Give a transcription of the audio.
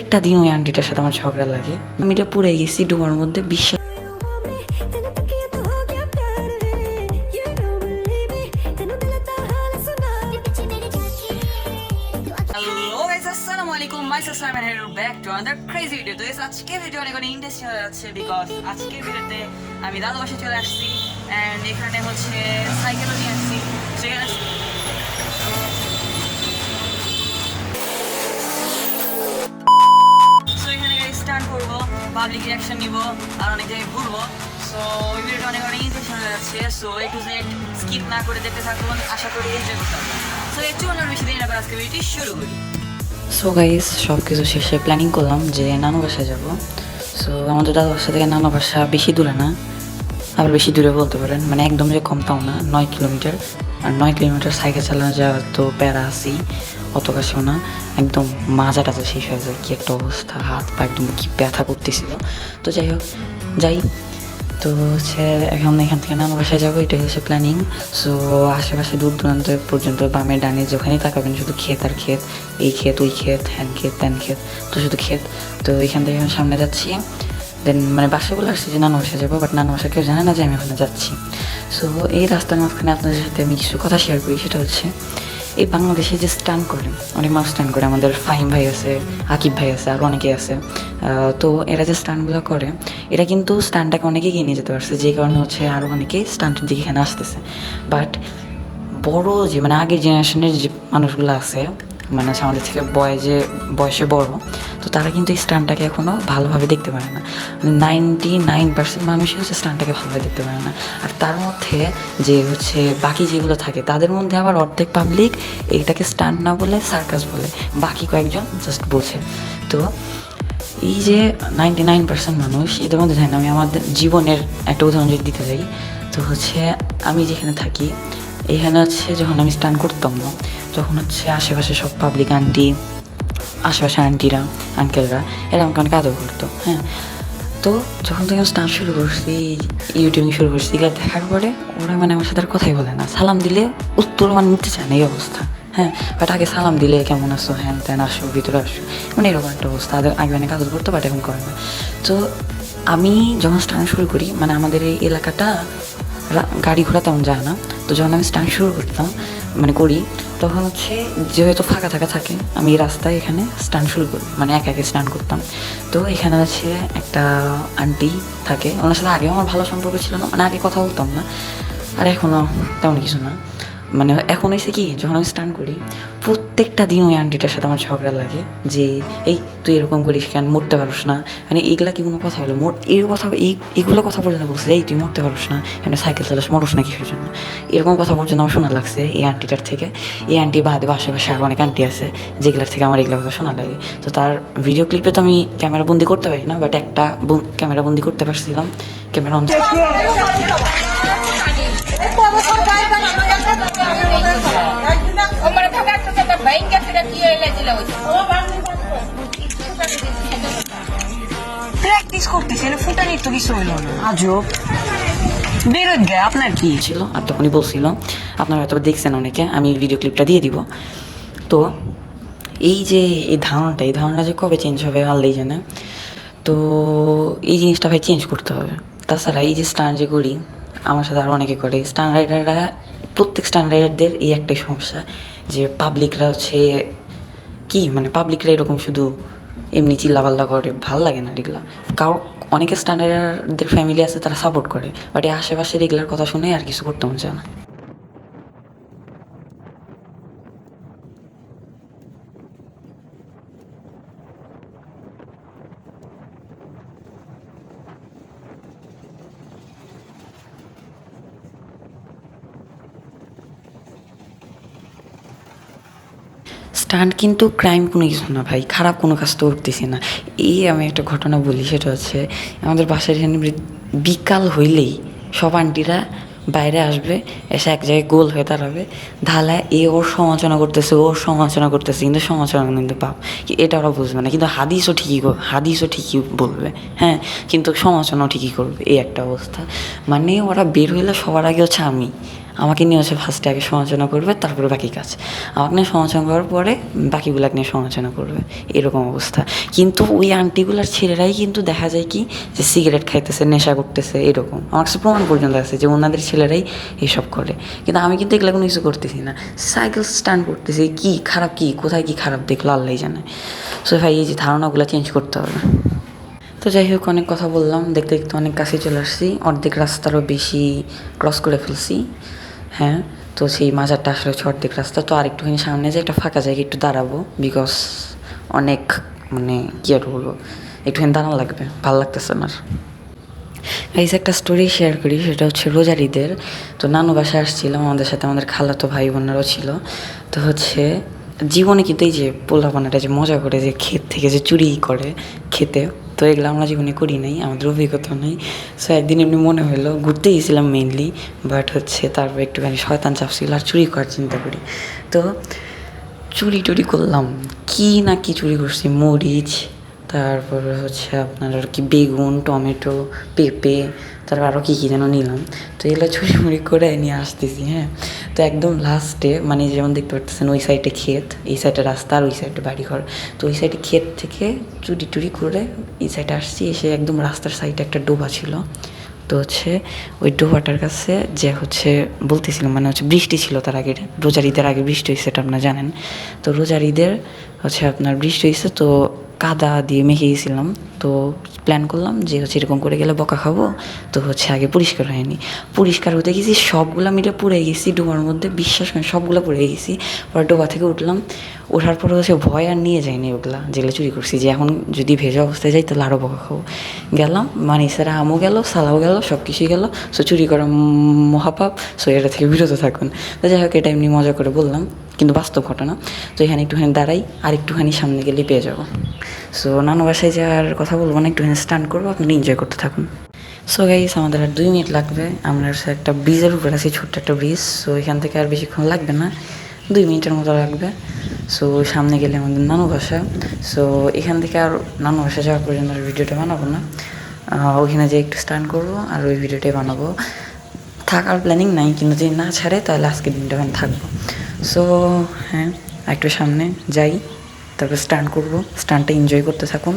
একটা দিন ওই আন্টিটার সাথে আমার ঝগড়া লাগে, আমি এটা পড়ে গেছি ডুবার মধ্যে বিশ্বাস। হ্যালো গাইস, আসসালামু আলাইকুম। Myself Simon here, back to another crazy video. তো আজকে ভিডিও অনেক ইন্টারেস্টিং হয়ে যাচ্ছে বিকজ আজকে ভিডিওতে আমি দাদু বাসায় চলে আসছি অ্যান্ড এখানে হচ্ছে সাইকেলও নিয়ে আসছি। সেখানে স্টার্ট করবো, পাবলিক রিয়াকশন নিব আর অনেক জায়গায় ঘুরবো। সো ওই ভিডিওটা অনেক ইন্টারেস্টিং হয়ে যাচ্ছে। So A to Z skip না করে দেখতে থাকুন, আশা করি এনজয় করতে পারবেন। সো এর জন্য বেশি দেরি না করে আজকে ভিডিওটি শুরু করি। সো গাইস, সব কিছু শেষে প্ল্যানিং করলাম যে নানু বাসায় যাব। সো আমাদের দাদু বাসা থেকে নানু বাসা বেশি দূরে না, আবার বেশি দূরে বলতে পারেন, মানে একদম যে কম তাও না, 9 কিলোমিটার। আর 9 কিলোমিটার সাইকেল চালানো যাওয়ার তো প্যারা আছি, অত কাছেও না, একদম মাজা টাজা শেষ হয়ে যায়। কী একটা অবস্থা, হাত পা একদম কি ব্যথা করতেছিল। তো যাই হোক, যাই। তো হচ্ছে এখন এখান থেকে নানু বাসায় যাবো, এটাই হচ্ছে প্ল্যানিং। সো আশেপাশে দূর দূরান্ত পর্যন্ত বামে ডানে যেখানেই তাকাবেন শুধু ক্ষেত আর ক্ষেত, এই ক্ষেত ওই ক্ষেত, হ্যান ক্ষেত ত্যান ক্ষেত, তো শুধু ক্ষেত। তো এখান থেকে সামনে যাচ্ছি, দেন মানে বাসায় বলে আসছি যে নানু বাসায় যাবো, বাট নানু বাসা কেউ জানে না যে আমি ওখানে যাচ্ছি। সো এই রাস্তার মাঝখানে আপনাদের সাথে আমি কিছু কথা শেয়ার করি। সেটা হচ্ছে এই বাংলাদেশে যে স্টান্ট করে, অনেক মানুষ স্টান্ট করে, আমাদের ফাহিম ভাই আছে, আকিব ভাই আছে, আরও অনেকে আছে। তো এরা যে স্টান্টগুলো করে, এরা কিন্তু স্টান্টটাকে অনেকে এগিয়ে নিয়ে যেতে পারছে, যে কারণে হচ্ছে আরও অনেকেই স্টান্টের দিকে এখানে আসতেছে। বাট বড় যে মানে আগের জেনারেশনের যে মানুষগুলো আছে, মানে হচ্ছে আমাদের থেকে বয়সে বড়, তো তারা কিন্তু এই স্টান্টটাকে এখনও ভালোভাবে দেখতে পারে না। 99% মানুষই হচ্ছে স্টান্টটাকে ভালোভাবে দেখতে পারে না। আর তার মধ্যে যে হচ্ছে বাকি যেগুলো থাকে, তাদের মধ্যে আবার অর্ধেক পাবলিক এইটাকে স্টান্ট না বলে সার্কাস বলে, বাকি কয়েকজন জাস্ট বোঝে। তো এই যে 99% মানুষ, এদের মধ্যে জানি না, আমি আমাদের জীবনের একটা উদাহরণ যদি দিতে যাই, তো হচ্ছে আমি যেখানে থাকি এখানে হচ্ছে যখন আমি স্টান্ট করতাম না, তখন হচ্ছে আশেপাশে সব পাবলিক আন্টি, আশেপাশে আন্টিরা আঙ্কেলরা এরা আমাকে অনেক আদর করতো। হ্যাঁ, তো যখন থেকে স্টান্ট শুরু করছি, ইউটিউবিং শুরু করছি, এগুলো দেখার পরে ওরা মানে আমার সাথে আর কথাই বলে না, সালাম দিলে উত্তর মানে নিতে চায় না, এই অবস্থা। হ্যাঁ, বাট আগে সালাম দিলে কেমন আসো, হ্যান ত্যান, আসো ভিতরে আসো, মানে এরকম একটা অবস্থা। আগে অনেক আদর করতো, বাট এখন করে না। তো আমি যখন স্টান্ট শুরু করি, মানে আমাদের এই এলাকাটা গাড়ি ঘোড়া তেমন যায় না, তো যখন আমি স্টান্ট শুরু করতাম মানে করি, তখন হচ্ছে যেহেতু ফাঁকা থাকে, আমি এই রাস্তায় এখানে স্টান্ট শুরু করি, মানে একা স্টান্ট করতাম। তো এখানে হচ্ছে একটা আন্টি থাকে, ওনার সাথে আগেও আমার ভালো সম্পর্ক ছিল না, মানে আগে কথা বলতাম না, আর এখনও তেমন কিছু না। মানে এখন হয়েছে কি, যখন আমি স্টান্ট করি প্রত্যেকটা দিন ওই আন্টিটার সাথে আমার ঝগড়া লাগে যে এই তুই এরকম করিস কেন, মরতে পারস না, মানে এইগুলা কি কোনো কথা হলো, এইগুলো কথা পর্যন্ত বলছে, এই তুই মরতে পারস না, এখানে সাইকেল চালাস, মরস না কিসের জন্য, এরকম কথা পর্যন্ত আমার শোনা লাগছে এই আন্টিটার থেকে। এই আন্টি বাদে আশেপাশে আরও অনেক আন্টি আছে যেগুলোর থেকে আমার এগুলো কথা শোনা লাগে। তো তার ভিডিও ক্লিপে তো আমি ক্যামেরা বন্দি করতে পারি না, বাট একটা ক্যামেরা বন্দি করতে পারছিলাম, ক্যামেরা অন। প্র্যাকটিস করতেছে, ফুটানি তো কিছু হইল না, আজব বেরোয় গে। আপনার কি ছিল? আর তখনই বলছিল, আপনারা হয়তো দেখছেন অনেকে, আমি ভিডিও ক্লিপটা দিয়ে দিব। তো এই যে এই ধারণাটা যে কবে চেঞ্জ হবে আল্লাহই জানে। তো এই জিনিসটা ভাই চেঞ্জ করতে হবে। তাছাড়া এই যে স্টান্ট যে করি, আমার সাথে আরও অনেকে করে স্টান্ট রাইডাররা, প্রত্যেক স্টান্ট রাইডারদের এই একটাই সমস্যা যে পাবলিকরা হচ্ছে কি, মানে পাবলিকরা এরকম শুধু এমনি চিল্লাপাল্লা করে, ভাল লাগে না এগুলা। অনেকে স্টান্ট রাইডারদের ফ্যামিলি আছে, তারা সাপোর্ট করে, বাট এই আশেপাশের এগুলার কথা শুনে আর কিছু করতে মন চায় না। স্টান্ট কিন্তু ক্রাইম কোনো কিছু না ভাই, খারাপ কোনো কাজ তো করতেছি না। এই আমি একটা ঘটনা বলি, সেটা হচ্ছে আমাদের বাসার এখানে বিকাল হইলেই সব আন্টিরা বাইরে আসবে, এসে এক জায়গায় গোল হয়ে দাঁড়াবে, ঢালায় ওর সমালোচনা করতেছে, কিন্তু সমালোচনা কিন্তু পাপ এটা ওরা বুঝবে না, কিন্তু হাদিসও ঠিকই বলবে, হ্যাঁ, কিন্তু সমালোচনাও ঠিকই করবে, এই একটা অবস্থা। মানে ওরা বের হইলে সবার আগে হচ্ছে আমাকে নিয়ে হচ্ছে ফার্স্টে আগে সমালোচনা করবে, তারপরে বাকি কাজ। আমাকে নিয়ে সমালোচনা করার পরে বাকিগুলাকে নিয়ে সমালোচনা করবে, এরকম অবস্থা। কিন্তু ওই আন্টিগুলার ছেলেরাই কিন্তু দেখা যায় কি যে সিগারেট খাইতেছে, নেশা করতেছে, এরকম আমার কাছে প্রমাণ পর্যন্ত আছে যে ওনাদের ছেলেরাই এসব করে। কিন্তু আমি কিন্তু এগুলো কোনো কিছু করতেছি না, সাইকেল স্ট্যান্ড করতেছি। কি খারাপ, কি কোথায় কি খারাপ দেখলো আল্লাহই জানে। সো ভাই এই যে ধারণাগুলো চেঞ্জ করতে হবে। তো যাই হোক, অনেক কথা বললাম, দেখতে দেখতে অনেক কাছে চলে আসছি, অর্ধেক রাস্তারও বেশি ক্রস করে ফেলছি। হ্যাঁ, তো সেই মাজারটা আসলে হচ্ছে অর্ধেক রাস্তা। তো আরেকটুখানি সামনে যে একটা ফাঁকা জায়গায় একটু দাঁড়াবো, বিকজ অনেক মানে কী আর বলবো, একটুখানি দাঁড়ানো লাগবে, ভালো লাগতেছে না। গাইস একটা স্টোরি শেয়ার করি, সেটা হচ্ছে রোজার ঈদের। তো নানু বাসায় আসছিলাম, আমাদের সাথে আমাদের খালাতো ভাই বোনেরাও ছিল। তো হচ্ছে জীবনে কিন্তু এই যে পোলাপানাটা যে মজা করে যে ক্ষেত থেকে যে চুরি করে খেতে, তো এগুলো আমরা জীবনে করি নাই, আমাদের অভিজ্ঞতা নেই। সো একদিন এমনি মনে হলো, ঘুরতে গেছিলাম মেইনলি, বাট হচ্ছে তারপর একটুখানি শয়তান চাপছিল আর চুরি করার চিন্তা করি। তো চুরি টুরি করলাম, কি না কি চুরি করছি, মরিচ, তারপরে হচ্ছে আপনার আর কি বেগুন, টমেটো, পেঁপে, তারপর আরও কী কী যেন নিলাম। তো এগুলো চুরিমুড়ি করে নিয়ে আসতেছি। হ্যাঁ, তো একদম লাস্টে মানে যেমন দেখতে পারতেছেন ওই সাইডে ক্ষেত, এই সাইডে রাস্তা, আর ওই সাইডে বাড়িঘর। তো ওই সাইডে ক্ষেত থেকে চুরি টুরি করে এই সাইডে আসছি, এসে একদম রাস্তার সাইডে একটা ডোবা ছিল। তো হচ্ছে ওই ডোবাটার কাছে যে হচ্ছে বলতেছিলাম, মানে হচ্ছে বৃষ্টি ছিল তার আগে, রোজার ঈদের আগে বৃষ্টি হয়েছে, এটা আপনারা জানেন। তো রোজার ঈদের হচ্ছে আপনার বৃষ্টি হয়েছে, তো কাদা দিয়ে মেখে গেছিলাম। তো প্ল্যান করলাম যে হচ্ছে এরকম করে গেলে বকা খাবো, তো হচ্ছে আগে পরিষ্কার হয়নি, পরিষ্কার হতে গেছি, সবগুলো মিটে পড়ে গেছি ডোবার মধ্যে, বিশ্বাস করেন সবগুলো পড়ে গেছি। পরে ডোবা থেকে উঠলাম, ওঠার পরে হচ্ছে ভয় আর নিয়ে যায়নি ওগুলা যেগুলো চুরি করছি, যে এখন যদি ভেজা অবস্থায় যাই তাহলে আরও বকা খাবো। গেলাম, মানে স্যারা আমও গেল, সালাও গেল, সব কিছুই গেল। সো চুরি করা মহাপাপ, সো এটা থেকে বিরত থাকুন। তো যাই হোক, এটা এমনি মজা করে বললাম, কিন্তু বাস্তব ঘটনা। তো এখানে একটুখানি দাঁড়াই, আর একটুখানি সামনে গেলেই পেয়ে যাবো। সো নানু বাসায় যাওয়ার কথা বলবো না, একটুখানি স্টান্ট করবো, আপনি এনজয় করতে থাকুন। সো গাইস, আমাদের আর 2 মিনিট লাগবে, আমরা একটা ব্রিজের উপরে আছি, ছোট্ট একটা ব্রিজ। সো এখান থেকে আর বেশিক্ষণ লাগবে না, 2 মিনিটের মতো লাগবে। সো সামনে গেলে আমাদের নানু বাসা। সো এখান থেকে আর নানু বাসা যাওয়ার পর্যন্ত আর ভিডিওটা বানাবো না, ওইখানে যে একটু স্টান্ট করবো আর ওই ভিডিওটাই বানাবো। থাকার প্ল্যানিং নাই, কিন্তু যদি না ছাড়ে তাহলে আজকের দিনটা ওখানে থাকবো। সো হ্যাঁ, একটু সামনে যাই, তারপর স্টান্ট করবো, স্টান্টটা এনজয় করতে থাকুন।